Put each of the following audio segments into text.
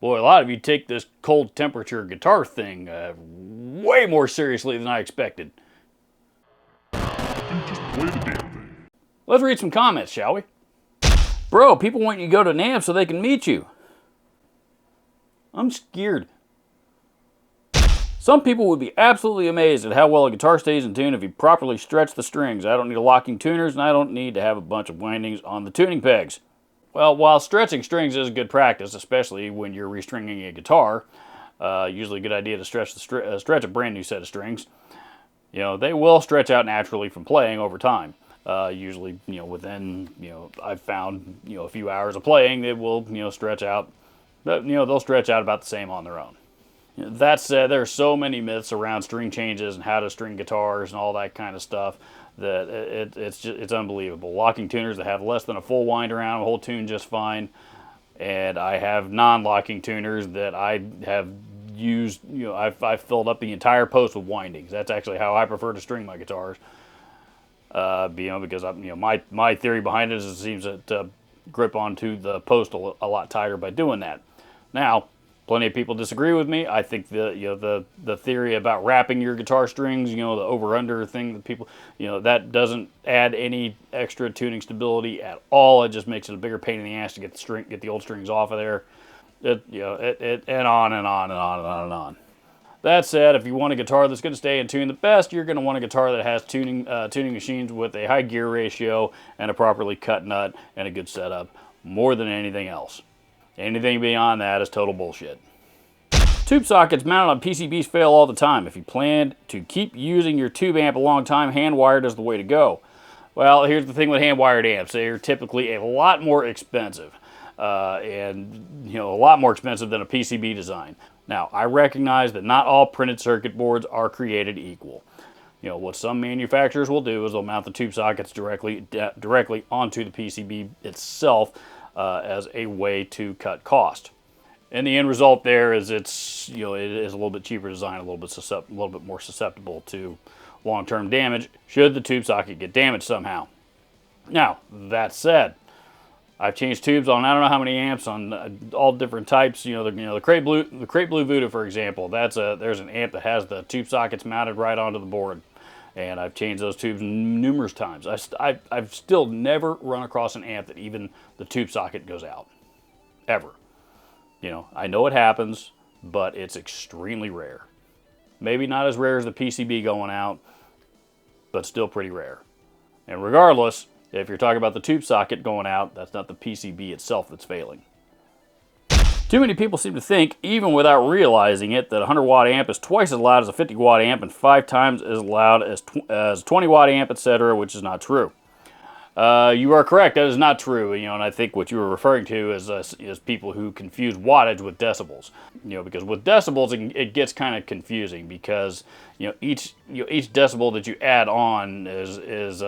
Boy, a lot of you take this cold temperature guitar thing way more seriously than I expected. Just play the damn thing. Let's read some comments, shall we? Bro, people want you to go to NAMM so they can meet you. I'm scared. Some people would be absolutely amazed at how well a guitar stays in tune if you properly stretch the strings. I don't need locking tuners, and I don't need to have a bunch of windings on the tuning pegs. Well, while stretching strings is good practice, especially when you're restringing a guitar, usually a good idea to stretch a brand new set of strings. You know, they will stretch out naturally from playing over time. Usually, within, I've found, a few hours of playing, they will, stretch out. But, they'll stretch out about the same on their own. That said, there are so many myths around string changes and how to string guitars and all that kind of stuff that it's unbelievable. Locking tuners that have less than a full wind around will hold tune just fine, and I have non-locking tuners that I have used. I've filled up the entire post with windings. That's actually how I prefer to string my guitars. Because my theory behind it is it seems to grip onto the post a lot tighter by doing that. Now, plenty of people disagree with me. I think the theory about wrapping your guitar strings, the over-under thing that people, that doesn't add any extra tuning stability at all. It just makes it a bigger pain in the ass to get the old strings off of there. And on and on and on and on and on. That said, if you want a guitar that's going to stay in tune the best, you're going to want a guitar that has tuning machines with a high gear ratio and a properly cut nut and a good setup, more than anything else. Anything beyond that is total bullshit. Tube sockets mounted on PCBs fail all the time. If you plan to keep using your tube amp a long time, hand-wired is the way to go. Well, here's the thing with hand-wired amps. They're typically a lot more expensive. And a lot more expensive than a PCB design. Now, I recognize that not all printed circuit boards are created equal. What some manufacturers will do is they'll mount the tube sockets directly onto the PCB itself as a way to cut cost. And the end result there is it is a little bit cheaper design, a little bit more susceptible to long-term damage should the tube socket get damaged somehow. Now, that said, I've changed tubes on I don't know how many amps on all different types. The Crate Blue Voodoo, for example. There's an amp that has the tube sockets mounted right onto the board, and I've changed those tubes numerous times. I've still never run across an amp that even the tube socket goes out, ever. I know it happens, but it's extremely rare. Maybe not as rare as the PCB going out, but still pretty rare. And regardless, if you're talking about the tube socket going out, that's not the PCB itself that's failing. Too many people seem to think, even without realizing it, that a 100-watt amp is twice as loud as a 50-watt amp and 5 times as loud as a 20-watt amp, etc., which is not true. You are correct, that is not true, and I think what you were referring to is people who confuse wattage with decibels. Because with decibels it gets kind of confusing because each decibel that you add on is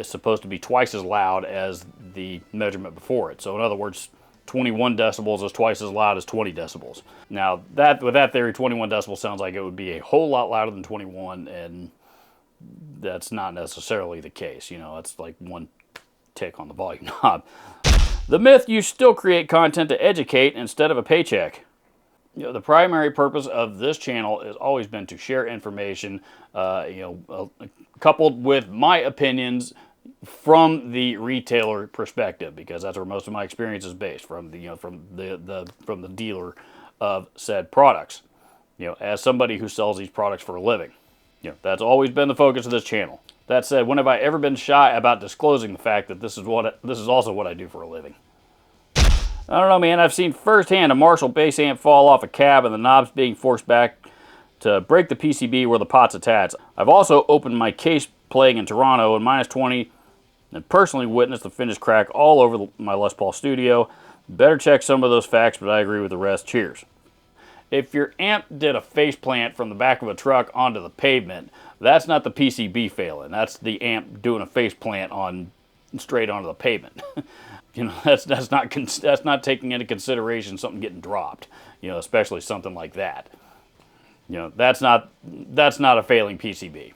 supposed to be twice as loud as the measurement before it. So in other words, 21 decibels is twice as loud as 20 decibels. Now, with that theory, 21 decibels sounds like it would be a whole lot louder than 21, and that's not necessarily the case. It's like one tick on the volume knob. The myth: you still create content to educate instead of a paycheck. The primary purpose of this channel has always been to share information, coupled with my opinions from the retailer perspective, because that's where most of my experience is based, from the dealer of said products. As somebody who sells these products for a living, that's always been the focus of this channel. That said, when have I ever been shy about disclosing the fact that this is also what I do for a living? I don't know, man. I've seen firsthand a Marshall bass amp fall off a cab and the knobs being forced back to break the PCB where the pot's attached. I've also opened my case playing in Toronto in -20 and personally witnessed the finish crack all over my Les Paul studio. Better check some of those facts, but I agree with the rest. Cheers. If your amp did a face plant from the back of a truck onto the pavement, that's not the PCB failing. That's the amp doing a face plant straight onto the pavement. That's not taking into consideration something getting dropped. Especially something like that. That's not a failing PCB.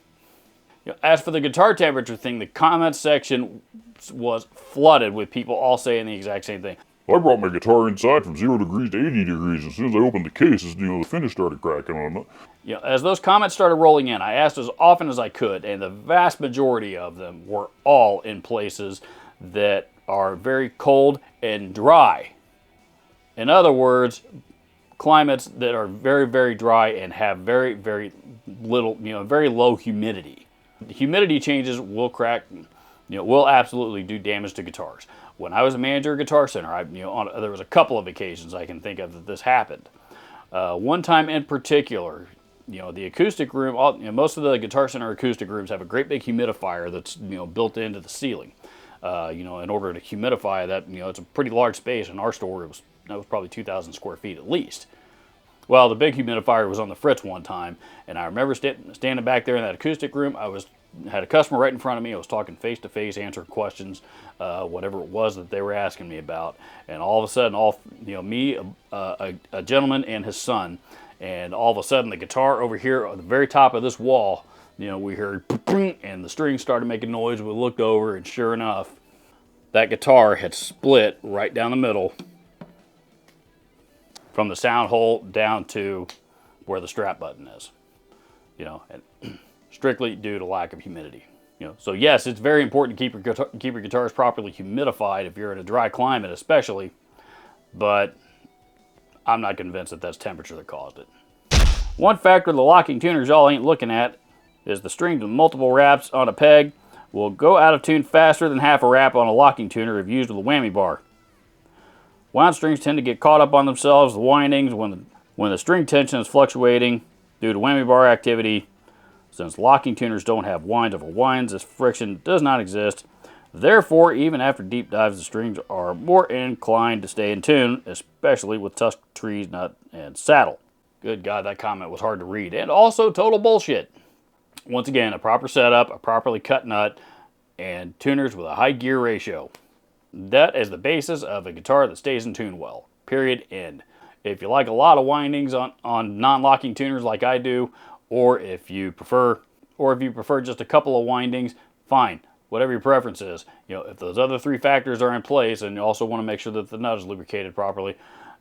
As for the guitar temperature thing, the comment section was flooded with people all saying the exact same thing. I brought my guitar inside from 0 degrees to 80 degrees. As soon as I opened the case, the finish started cracking on it. As those comments started rolling in, I asked as often as I could, and the vast majority of them were all in places that are very cold and dry. In other words, climates that are very, very dry and have very, very little, very low humidity. The humidity changes will crack, will absolutely do damage to guitars. When I was a manager at Guitar Center, there was a couple of occasions I can think of that this happened. One time in particular, the acoustic room, most of the Guitar Center acoustic rooms have a great big humidifier that's, built into the ceiling. In order to humidify that, it's a pretty large space. In our store, that was probably 2,000 square feet at least. Well, the big humidifier was on the fritz one time, and I remember standing back there in that acoustic room. Had a customer right in front of me. I was talking face to face, answering questions, whatever it was that they were asking me about. And all of a sudden, me, a gentleman and his son, and all of a sudden the guitar over here at the very top of this wall, we heard and the strings started making noise. We looked over, and sure enough, that guitar had split right down the middle from the sound hole down to where the strap button is. And strictly due to lack of humidity. So yes, it's very important to keep your guitars properly humidified if you're in a dry climate, especially. But I'm not convinced that that's temperature that caused it. One factor the locking tuners y'all ain't looking at is the strings with multiple wraps on a peg will go out of tune faster than half a wrap on a locking tuner if used with a whammy bar. Wound strings tend to get caught up on themselves, the windings, when the string tension is fluctuating due to whammy bar activity. Since locking tuners don't have winds over winds, this friction does not exist. Therefore, even after deep dives, the strings are more inclined to stay in tune, especially with tusk, trees, nut, and saddle. Good God, that comment was hard to read. And also total bullshit. Once again, a proper setup, a properly cut nut, and tuners with a high gear ratio. That is the basis of a guitar that stays in tune well. Period. End. If you like a lot of windings on non-locking tuners like I do, or if you prefer just a couple of windings, fine. Whatever your preference is. If those other three factors are in place, and you also want to make sure that the nut is lubricated properly,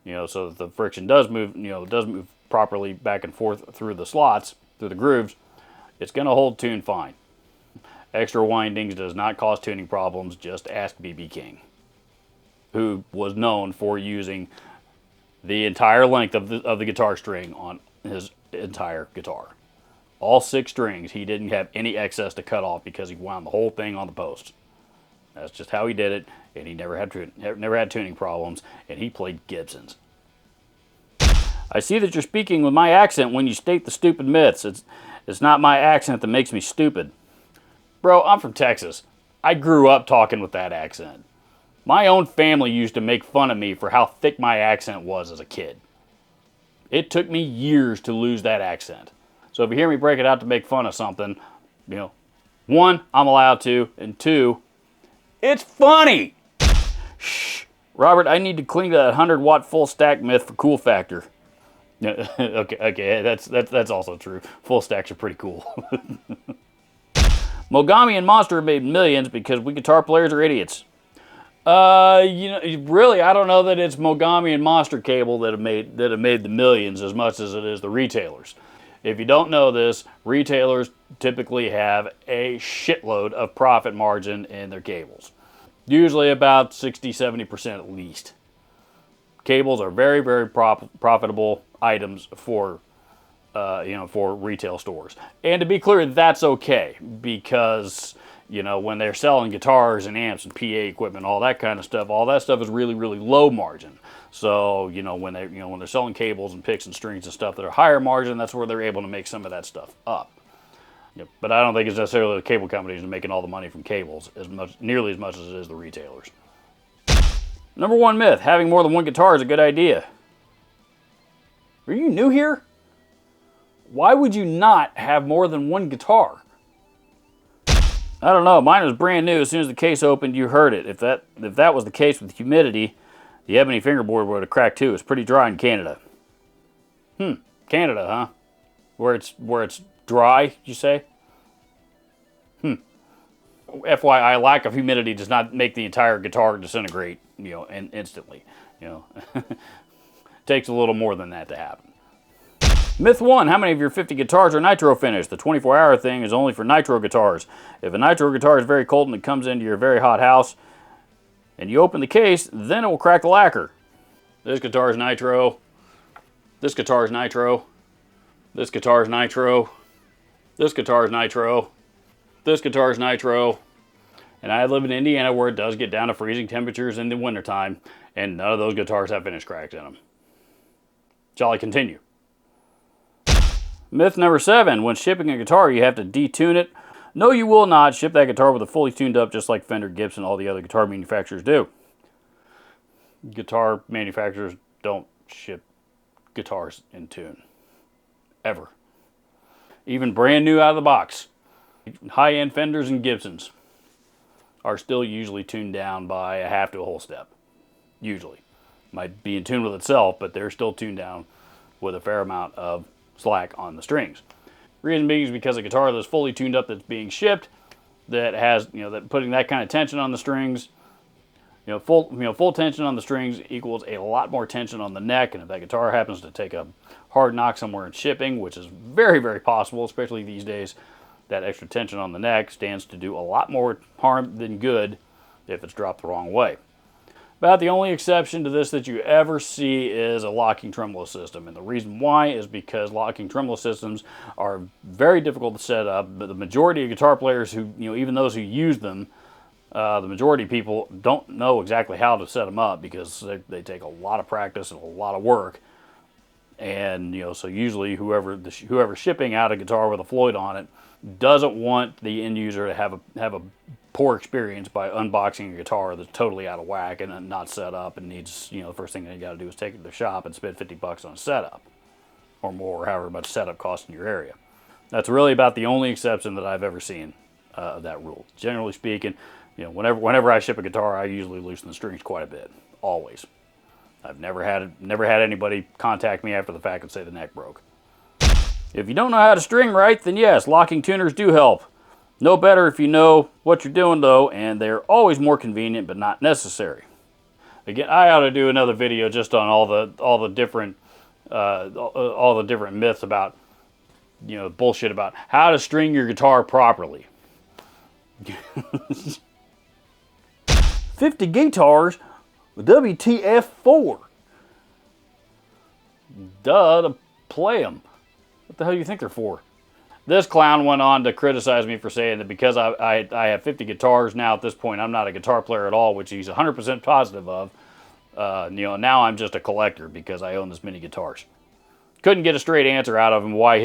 so that the friction does move properly back and forth through the slots, through the grooves, it's going to hold tune fine. Extra windings does not cause tuning problems. Just ask B.B. King, who was known for using the entire length of the guitar string on his entire guitar. All 6 strings, he didn't have any excess to cut off because he wound the whole thing on the post. That's just how he did it, and he never had tuning problems, and he played Gibsons. I see that you're speaking with my accent when you state the stupid myths. It's not my accent that makes me stupid. Bro, I'm from Texas. I grew up talking with that accent. My own family used to make fun of me for how thick my accent was as a kid. It took me years to lose that accent. So if you hear me break it out to make fun of something, 1, I'm allowed to, and 2, it's funny. Shh. Robert, I need to cling to that 100-watt full stack myth for cool factor. Okay, that's also true. Full stacks are pretty cool. Mogami and Monster have made millions because we guitar players are idiots. Really, I don't know that it's Mogami and Monster Cable that have made the millions as much as it is the retailers. If you don't know this, retailers typically have a shitload of profit margin in their cables. Usually about 60-70% at least. Cables are very, very profitable items for retail stores. And to be clear, that's okay because, when they're selling guitars and amps and PA equipment, all that kind of stuff, all that stuff is really, really low margin. So, when they're selling cables and picks and strings and stuff that are higher margin, that's where they're able to make some of that stuff up. But I don't think it's necessarily the cable companies making all the money from cables nearly as much as it is the retailers. Number 1 myth, having more than one guitar is a good idea. Are you new here? Why would you not have more than one guitar? I don't know, mine was brand new. As soon as the case opened, you heard it. If that was the case with humidity, the ebony fingerboard would have cracked too. It's pretty dry in Canada. Canada, huh? Where it's dry, you say? FYI, lack of humidity does not make the entire guitar disintegrate, instantly. You know, takes a little more than that to happen. Myth 1, how many of your 50 guitars are nitro finished? The 24-hour thing is only for nitro guitars. If a nitro guitar is very cold and it comes into your very hot house and you open the case, then it will crack the lacquer. This guitar is nitro. This guitar is nitro. This guitar is nitro. This guitar is nitro. This guitar is nitro. And I live in Indiana where it does get down to freezing temperatures in the wintertime, and none of those guitars have finish cracks in them. Shall I continue? Myth number 7, when shipping a guitar, you have to detune it. No, you will not. Ship that guitar with it fully tuned up, just like Fender, Gibson, all the other guitar manufacturers do. Guitar manufacturers don't ship guitars in tune. Ever. Even brand new out of the box. High-end Fenders and Gibsons are still usually tuned down by a half to a whole step. Usually. Might be in tune with itself, but they're still tuned down with a fair amount of slack on the strings. Reason being is because a guitar that's fully tuned up that's being shipped, that has, that putting that kind of tension on the strings, full tension on the strings equals a lot more tension on the neck, and if that guitar happens to take a hard knock somewhere in shipping, which is very, very possible, especially these days, that extra tension on the neck stands to do a lot more harm than good if it's dropped the wrong way. About the only exception to this that you ever see is a locking tremolo system. And the reason why is because locking tremolo systems are very difficult to set up. But the majority of guitar players who, even those who use them, the majority of people don't know exactly how to set them up because they take a lot of practice and a lot of work. And, so usually whoever's shipping out a guitar with a Floyd on it doesn't want the end user to have a poor experience by unboxing a guitar that's totally out of whack and not set up and needs, the first thing they got to do is take it to the shop and spend $50 on a setup or more, however much setup costs in your area. That's really about the only exception that I've ever seen of that rule. Generally speaking, whenever I ship a guitar, I usually loosen the strings quite a bit, always. I've never had anybody contact me after the fact and say the neck broke. If you don't know how to string right, then yes, locking tuners do help. No better if you know what you're doing though, and they're always more convenient but not necessary. Again, I ought to do another video just on all the different myths about, bullshit about how to string your guitar properly. 50 guitars with WTF4. Duh, to play them. What the hell do you think they're for? This clown went on to criticize me for saying that because I have 50 guitars now at this point, I'm not a guitar player at all, which he's 100% positive of. Now I'm just a collector because I own this many guitars. Couldn't get a straight answer out of him why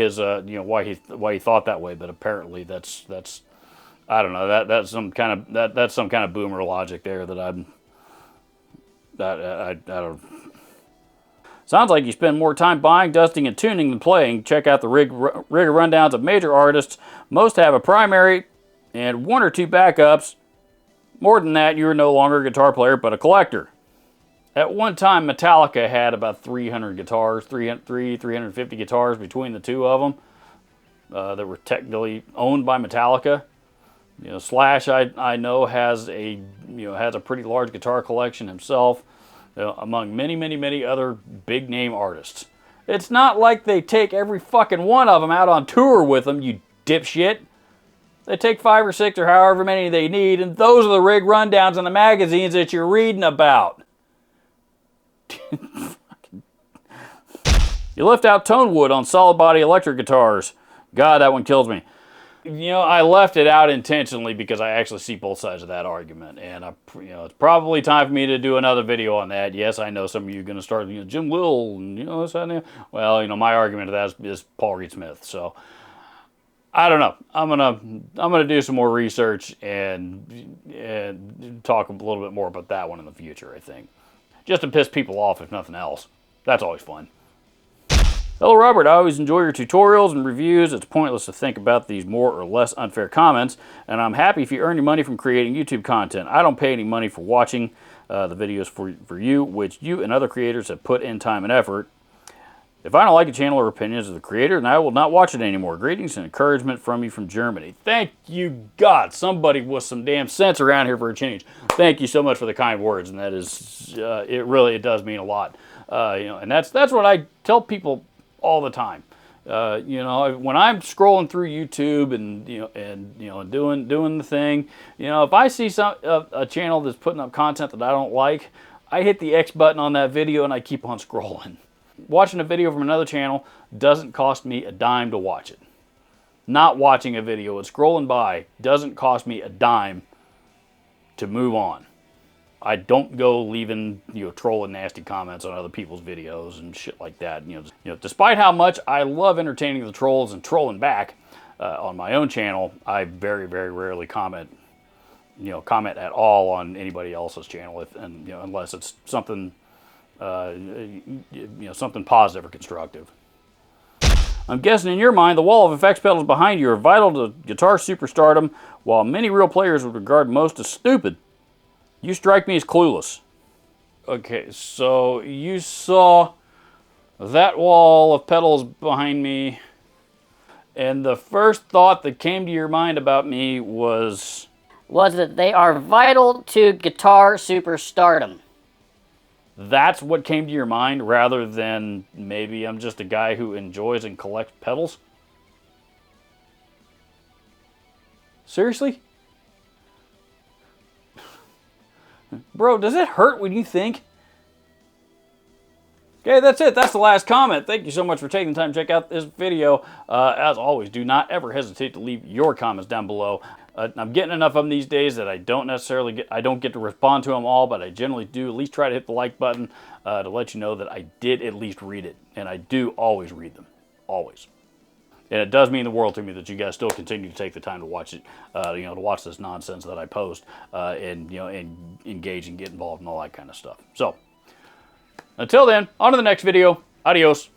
why he thought that way, but apparently that's I don't know, that's some kind of boomer logic there that I don't. Sounds like you spend more time buying, dusting, and tuning than playing. Check out the rigger rundowns of major artists. Most have a primary and 1 or 2 backups. More than that, you are no longer a guitar player, but a collector. At one time, Metallica had about 300 guitars, 350 guitars between the two of them that were technically owned by Metallica. Slash, I know has a pretty large guitar collection himself. Among many, many, many other big name artists. It's not like they take every fucking one of them out on tour with them, you dipshit. They take 5 or 6 or however many they need, and those are the rig rundowns in the magazines that you're reading about. You left out tone wood on solid body electric guitars. God, that one kills me. I left it out intentionally because I actually see both sides of that argument, and it's probably time for me to do another video on that. Yes, I know some of you are going to start, Jim Will, and this and that. Well, my argument to that is Paul Reed Smith. So I don't know. I'm gonna do some more research and talk a little bit more about that one in the future. I think just to piss people off, if nothing else. That's always fun. Hello, Robert. I always enjoy your tutorials and reviews. It's pointless to think about these more or less unfair comments, and I'm happy if you earn your money from creating YouTube content. I don't pay any money for watching the videos for you, which you and other creators have put in time and effort. If I don't like a channel or opinions of the creator, then I will not watch it anymore. Greetings and encouragement from you from Germany. Thank you, God. Somebody with some damn sense around here for a change. Thank you so much for the kind words, and that is, it does mean a lot. And that's what I tell people all the time. When I'm scrolling through YouTube and doing the thing, if I see a channel that's putting up content that I don't like, I hit the X button on that video and I keep on scrolling. Watching a video from another channel doesn't cost me a dime to watch it. Not watching a video and scrolling by doesn't cost me a dime to move on. I don't go leaving, trolling nasty comments on other people's videos and shit like that. Despite how much I love entertaining the trolls and trolling back on my own channel, I very, very rarely comment at all on anybody else's channel, unless it's something, something positive or constructive. I'm guessing in your mind, the wall of effects pedals behind you are vital to guitar superstardom, while many real players would regard most as stupid. You strike me as clueless. Okay, so you saw that wall of pedals behind me, and the first thought that came to your mind about me was that they are vital to guitar superstardom. That's what came to your mind, rather than maybe I'm just a guy who enjoys and collects pedals? Seriously? Bro, does it hurt when you think? Okay, that's it. That's the last comment. Thank you so much for taking the time to check out this video. As always, do not ever hesitate to leave your comments down below. I'm getting enough of them these days that I don't get to respond to them all, but I generally do at least try to hit the like button to let you know that I did at least read it. And I do always read them. Always. And it does mean the world to me that you guys still continue to take the time to watch it, to watch this nonsense that I post, and engage and get involved and all that kind of stuff. So, until then, on to the next video. Adios.